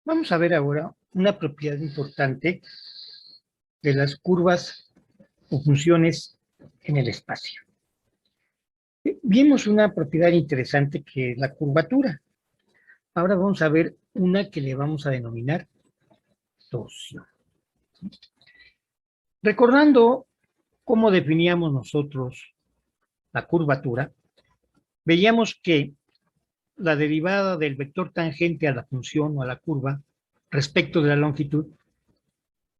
Vamos a ver ahora una propiedad importante de las curvas o funciones en el espacio. Vimos una propiedad interesante que es la curvatura. Ahora vamos a ver una que le vamos a denominar torsión. Recordando cómo definíamos nosotros la curvatura, veíamos que la derivada del vector tangente a la función o a la curva respecto de la longitud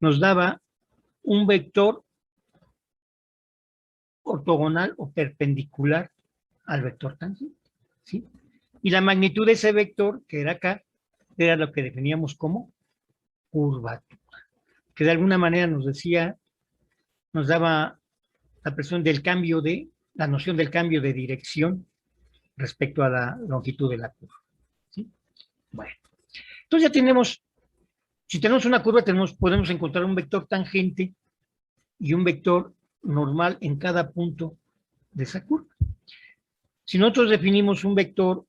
nos daba un vector ortogonal o perpendicular al vector tangente, ¿sí? Y la magnitud de ese vector, que era acá, era lo que definíamos como curvatura, que de alguna manera nos decía, nos daba la presión del cambio de, la noción del cambio de dirección respecto a la longitud de la curva, ¿sí? Bueno, entonces ya tenemos, si tenemos una curva, podemos encontrar un vector tangente y un vector normal en cada punto de esa curva. Si nosotros definimos un vector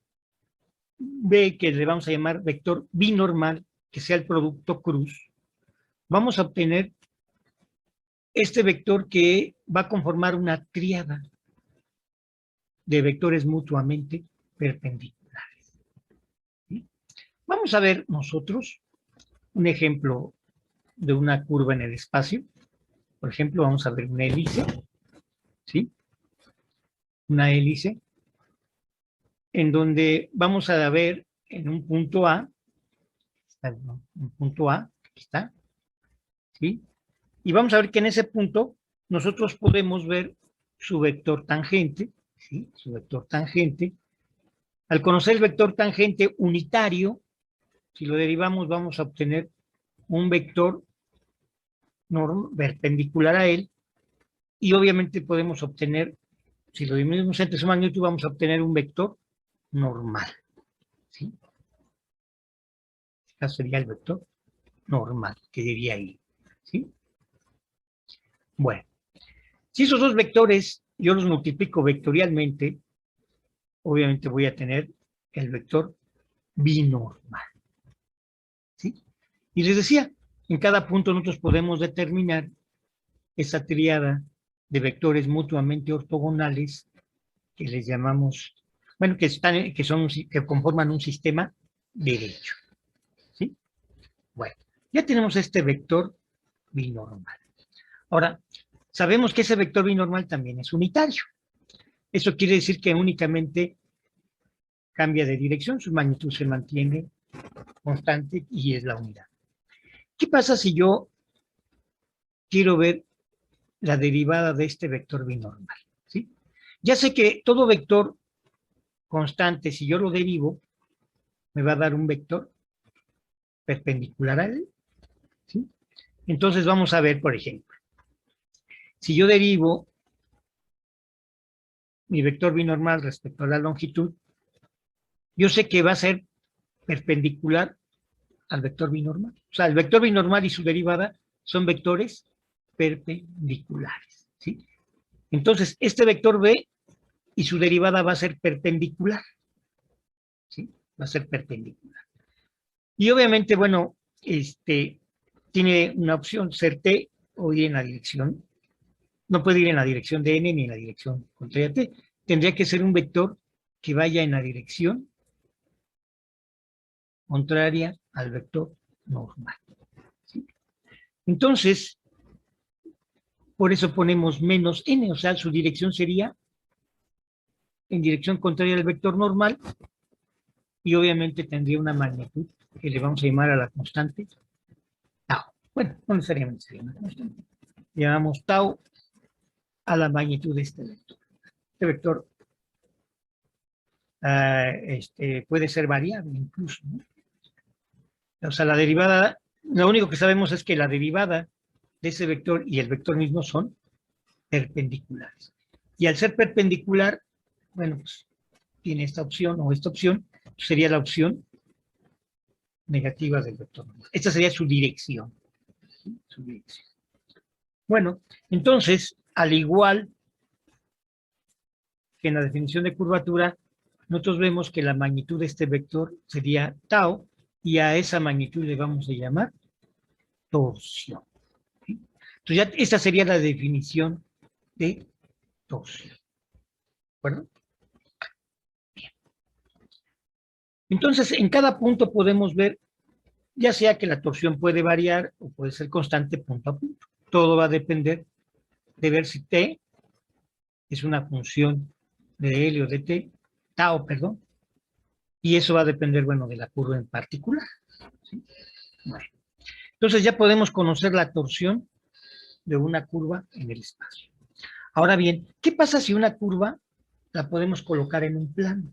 B, que le vamos a llamar vector binormal, que sea el producto cruz, vamos a obtener este vector que va a conformar una tríada de vectores mutuamente perpendiculares, ¿sí? Vamos a ver nosotros un ejemplo de una curva en el espacio. Por ejemplo, vamos a ver una hélice, ¿sí? Una hélice en donde vamos a ver en un punto A, aquí está, ¿sí? Y vamos a ver que en ese punto nosotros podemos ver su vector tangente, ¿sí? Su vector tangente. Al conocer el vector tangente unitario, si lo derivamos vamos a obtener un vector perpendicular a él, y obviamente podemos obtener, si lo dividimos entre su magnitud, vamos a obtener un vector normal, ¿sí? Este sería el vector normal, que diría ahí, ¿sí? Bueno, si esos dos vectores yo los multiplico vectorialmente, obviamente voy a tener el vector binormal, ¿sí? Y les decía, en cada punto nosotros podemos determinar esa tríada de vectores mutuamente ortogonales que les llamamos, bueno, que conforman un sistema derecho, ¿sí? Bueno, ya tenemos este vector binormal. Ahora, sabemos que ese vector binormal también es unitario. Eso quiere decir que únicamente cambia de dirección, su magnitud se mantiene constante y es la unidad. ¿Qué pasa si yo quiero ver la derivada de este vector binormal? ¿Sí? Ya sé que todo vector constante, si yo lo derivo, me va a dar un vector perpendicular a él, ¿sí? Entonces vamos a ver, por ejemplo, si yo derivo mi vector binormal respecto a la longitud, yo sé que va a ser perpendicular al vector binormal. O sea, el vector binormal y su derivada son vectores perpendiculares, ¿sí? Entonces, este vector B y su derivada va a ser perpendicular, ¿sí? Va a ser perpendicular. Y obviamente, bueno, tiene una opción, ser T o ir en la dirección, no puede ir en la dirección de N ni en la dirección contraria a T. Tendría que ser un vector que vaya en la dirección contraria al vector normal, ¿sí? Entonces, por eso ponemos menos n, o sea, su dirección sería en dirección contraria al vector normal, y obviamente tendría una magnitud que le vamos a llamar a la constante tau. Bueno, no necesariamente sería una constante. Llamamos tau a la magnitud de este vector. Este vector puede ser variable incluso, ¿no? O sea, la derivada, lo único que sabemos es que la derivada de ese vector y el vector mismo son perpendiculares. Y al ser perpendicular, bueno, pues tiene esta opción o esta opción, sería la opción negativa del vector normal. Esta sería su dirección. ¿Sí? Su dirección. Bueno, entonces, al igual que en la definición de curvatura, nosotros vemos que la magnitud de este vector sería tau, y a esa magnitud le vamos a llamar torsión. ¿Sí? Entonces, ya esta sería la definición de torsión. ¿De acuerdo? Bien. Entonces, en cada punto podemos ver, ya sea que la torsión puede variar o puede ser constante punto a punto. Todo va a depender de ver si T es una función de L o de T, tau, perdón, y eso va a depender, bueno, de la curva en particular. ¿Sí? Bueno, entonces ya podemos conocer la torsión de una curva en el espacio. Ahora bien, ¿qué pasa si una curva la podemos colocar en un plano?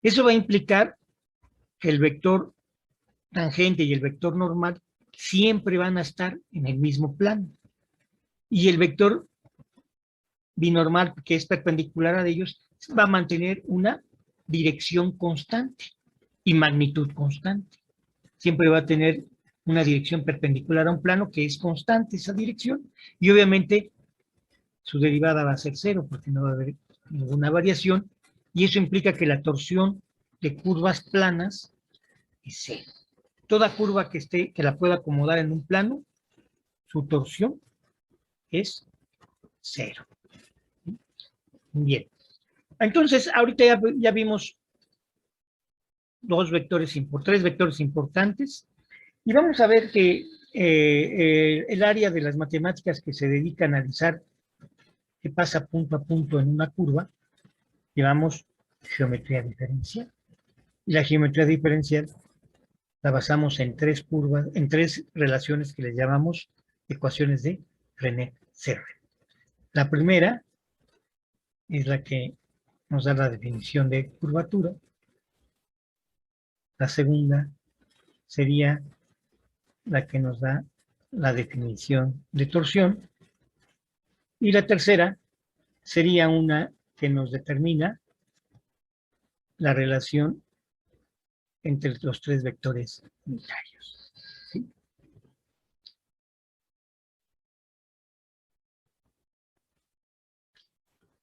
Eso va a implicar que el vector tangente y el vector normal siempre van a estar en el mismo plano. Y el vector binormal, que es perpendicular a ellos, va a mantener una dirección constante y magnitud constante. Siempre va a tener una dirección perpendicular a un plano que es constante esa dirección, y obviamente su derivada va a ser cero porque no va a haber ninguna variación, y eso implica que la torsión de curvas planas es cero. Toda curva que la pueda acomodar en un plano, su torsión es cero. Bien. Entonces, ahorita ya vimos tres vectores importantes, y vamos a ver que el área de las matemáticas que se dedica a analizar qué pasa punto a punto en una curva, llamamos geometría diferencial. Y la geometría diferencial la basamos en tres curvas, en tres relaciones que les llamamos ecuaciones de René-Serre. La primera es la que nos da la definición de curvatura. La segunda sería la que nos da la definición de torsión. Y la tercera sería una que nos determina la relación entre los tres vectores unitarios. ¿Sí?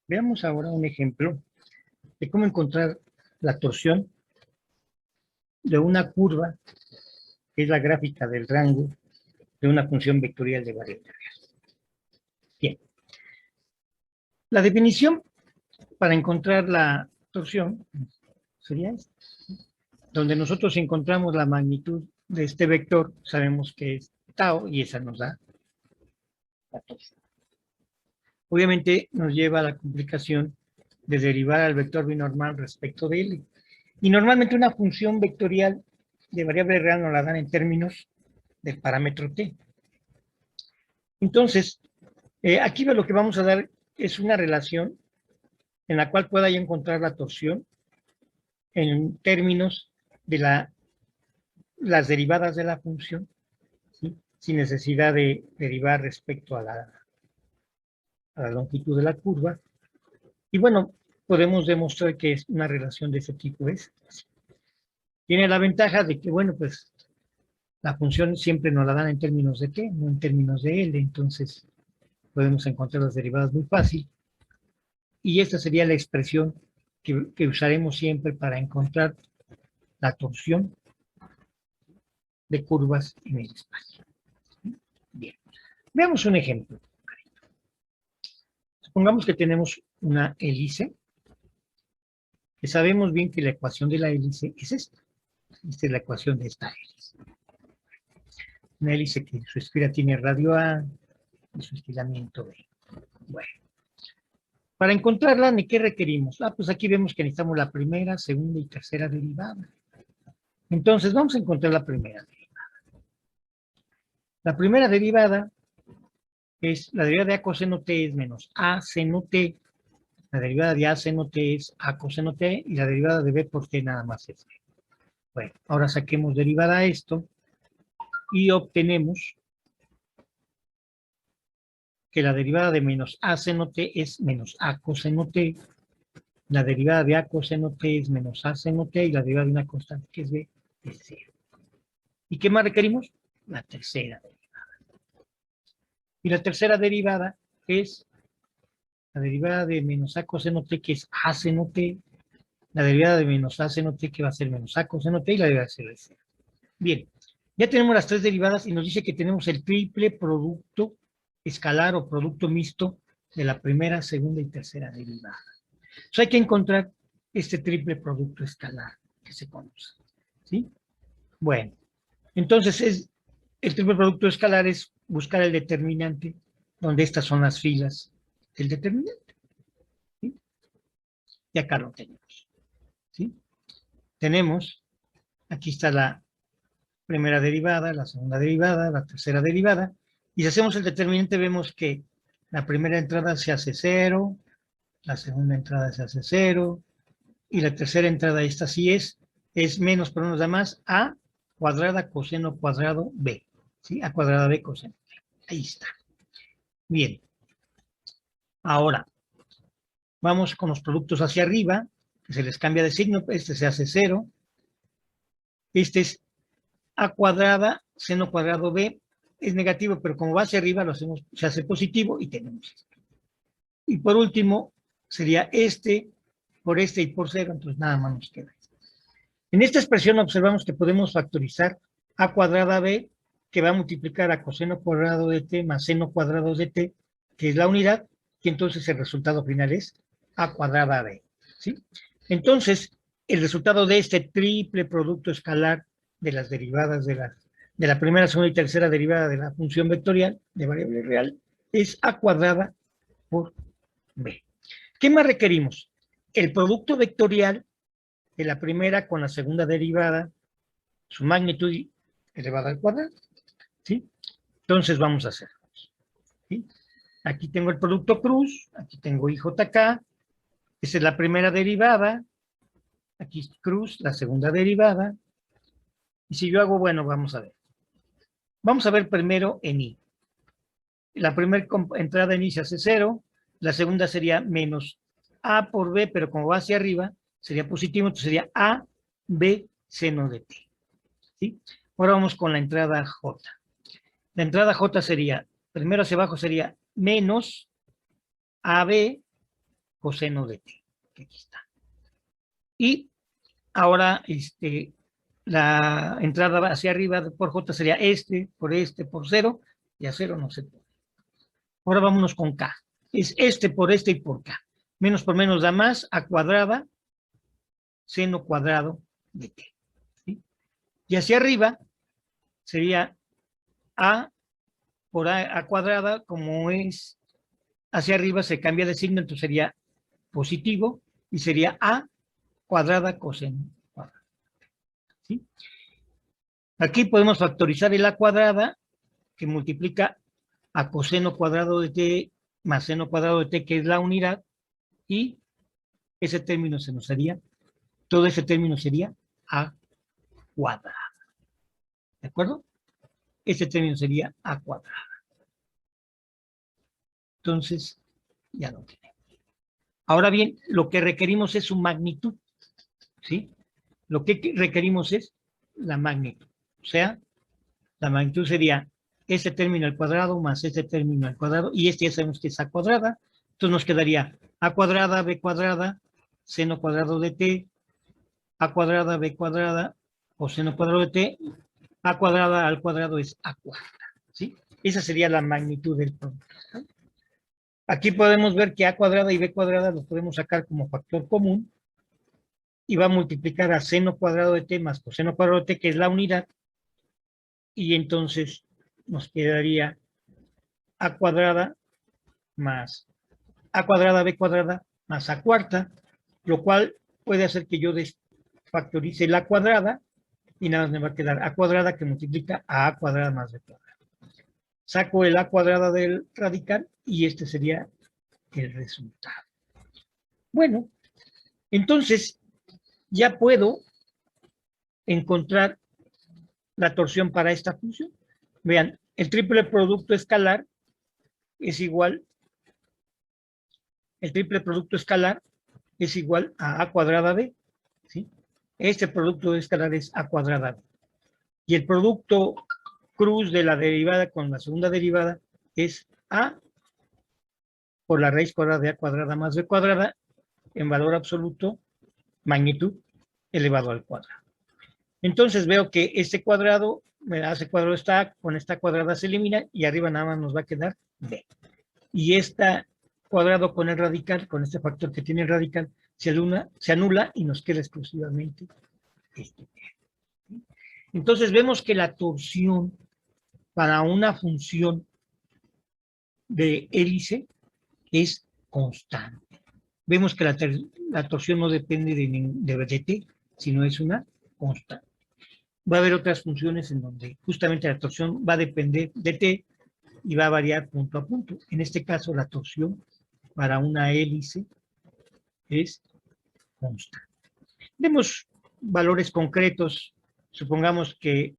Veamos ahora un ejemplo de cómo encontrar la torsión de una curva, que es la gráfica del rango de una función vectorial de variable real. Bien. La definición para encontrar la torsión sería esta, donde nosotros encontramos la magnitud de este vector, sabemos que es tau, y esa nos da la torsión. Obviamente nos lleva a la complicación de derivar al vector binormal respecto de L. Y normalmente una función vectorial de variable real nos la dan en términos del parámetro t. Entonces, aquí lo que vamos a dar es una relación en la cual pueda yo encontrar la torsión en términos de las derivadas de la función, ¿sí? Sin necesidad de derivar respecto a la longitud de la curva. Y bueno, podemos demostrar que es una relación de ese tipo. Tiene la ventaja de que, bueno, pues la función siempre nos la dan en términos de t, no en términos de L, entonces podemos encontrar las derivadas muy fácil. Y esta sería la expresión que usaremos siempre para encontrar la torsión de curvas en el espacio. Bien, veamos un ejemplo. Supongamos que tenemos una hélice, que sabemos bien que la ecuación de la hélice es esta. Esta es la ecuación de esta hélice. Una hélice que su esfera tiene radio A y su estiramiento B. Bueno, para encontrarla, ¿de qué requerimos? Pues aquí vemos que necesitamos la primera, segunda y tercera derivada. Entonces, vamos a encontrar la primera derivada. La primera derivada es la derivada de A coseno T es menos A seno T. La derivada de A seno T es A coseno T, y la derivada de B por T nada más es B. Bueno, ahora saquemos derivada a esto y obtenemos que la derivada de menos A seno T es menos A coseno T, La derivada de A coseno T es menos A seno T y la derivada de una constante que es B es 0. ¿Y qué más requerimos? La tercera derivada. Y la tercera derivada es la derivada de menos A coseno T, que es A seno T, la derivada de menos A seno T, que va a ser menos A coseno T, y la derivada de 0. Bien, ya tenemos las tres derivadas y nos dice que tenemos el triple producto escalar o producto mixto de la primera, segunda y tercera derivada. Entonces hay que encontrar este triple producto escalar que se conoce. ¿Sí? Bueno, entonces el triple producto escalar es buscar el determinante donde estas son las filas del determinante. ¿Sí? Y acá lo tenemos. ¿Sí? Tenemos, aquí está la primera derivada, la segunda derivada, la tercera derivada, y si hacemos el determinante vemos que la primera entrada se hace 0, la segunda entrada se hace 0, y la tercera entrada, esta sí es menos, pero nos da más, A cuadrada coseno cuadrado B, ¿sí? A cuadrada B coseno B. Ahí está. Bien. Ahora, vamos con los productos hacia arriba, que se les cambia de signo, este se hace 0, este es A cuadrada, seno cuadrado B, es negativo, pero como va hacia arriba, lo hacemos, se hace positivo y tenemos esto. Y por último, sería este por este y por 0, entonces nada más nos queda esto. En esta expresión observamos que podemos factorizar A cuadrada B, que va a multiplicar a coseno cuadrado de T más seno cuadrado de T, que es la unidad, y entonces el resultado final es A cuadrada B. ¿Sí? Entonces, el resultado de este triple producto escalar de las derivadas de la primera, segunda y tercera derivada de la función vectorial de variable real es A cuadrada por B. ¿Qué más requerimos? El producto vectorial de la primera con la segunda derivada, su magnitud elevada al cuadrado. ¿Sí? Entonces vamos a hacer. ¿Sí? Aquí tengo el producto cruz, aquí tengo IJK, esa es la primera derivada, aquí es cruz, la segunda derivada, y si yo hago, bueno, vamos a ver. Vamos a ver primero en I. La primera entrada en I se hace 0, la segunda sería menos A por B, pero como va hacia arriba, sería positivo, entonces sería A, B, seno de T. ¿Sí? Ahora vamos con la entrada J. La entrada J sería, primero hacia abajo sería menos AB coseno de T, que aquí está. Y ahora la entrada hacia arriba por J sería por 0, y a 0 no se puede. Ahora vámonos con K. Es por este y por K. Menos por menos da más, A cuadrada, seno cuadrado de T. ¿Sí? Y hacia arriba sería A por A cuadrada, como es hacia arriba se cambia de signo, entonces sería positivo y sería A cuadrada coseno cuadrado. ¿Sí? Aquí podemos factorizar el A cuadrada que multiplica a coseno cuadrado de T más seno cuadrado de T, que es la unidad, y ese término se nos haría, todo ese término sería A cuadrada. ¿De acuerdo? Ese término sería A cuadrada. Entonces, ya lo tenemos. Ahora bien, lo que requerimos es su magnitud. ¿Sí? Lo que requerimos es la magnitud. O sea, la magnitud sería este término al cuadrado más este término al cuadrado, y este ya sabemos que es A cuadrada. Entonces nos quedaría A cuadrada, B cuadrada, seno cuadrado de T, A cuadrada, B cuadrada, o seno cuadrado de T, A cuadrada al cuadrado es A cuadrada. ¿Sí? Esa sería la magnitud del producto. ¿Sí? Aquí podemos ver que A cuadrada y B cuadrada los podemos sacar como factor común, y va a multiplicar a seno cuadrado de T más coseno cuadrado de T, que es la unidad, y entonces nos quedaría A cuadrada más A cuadrada, B cuadrada más A cuarta, lo cual puede hacer que yo desfactorice la cuadrada y nada más me va a quedar A cuadrada que multiplica a A cuadrada más B cuadrada. Saco el A cuadrada del radical y este sería el resultado. Bueno, entonces ya puedo encontrar la torsión para esta función. Vean, el triple producto escalar es igual, el triple producto escalar es igual a A cuadrada B, ¿sí? Este producto escalar es A cuadrada B. Y el producto cruz de la derivada con la segunda derivada es A por la raíz cuadrada de A cuadrada más B cuadrada en valor absoluto, magnitud elevado al cuadrado. Entonces veo que este cuadrado, ese cuadrado está, con esta cuadrada se elimina y arriba nada más nos va a quedar B. Y este cuadrado con el radical, con este factor que tiene el radical, se anula y nos queda exclusivamente este. Entonces vemos que la torsión para una función de hélice es constante. Vemos que la torsión no depende de t, sino es una constante. Va a haber otras funciones en donde justamente la torsión va a depender de t y va a variar punto a punto. En este caso, la torsión para una hélice es constante. Demos valores concretos. Supongamos que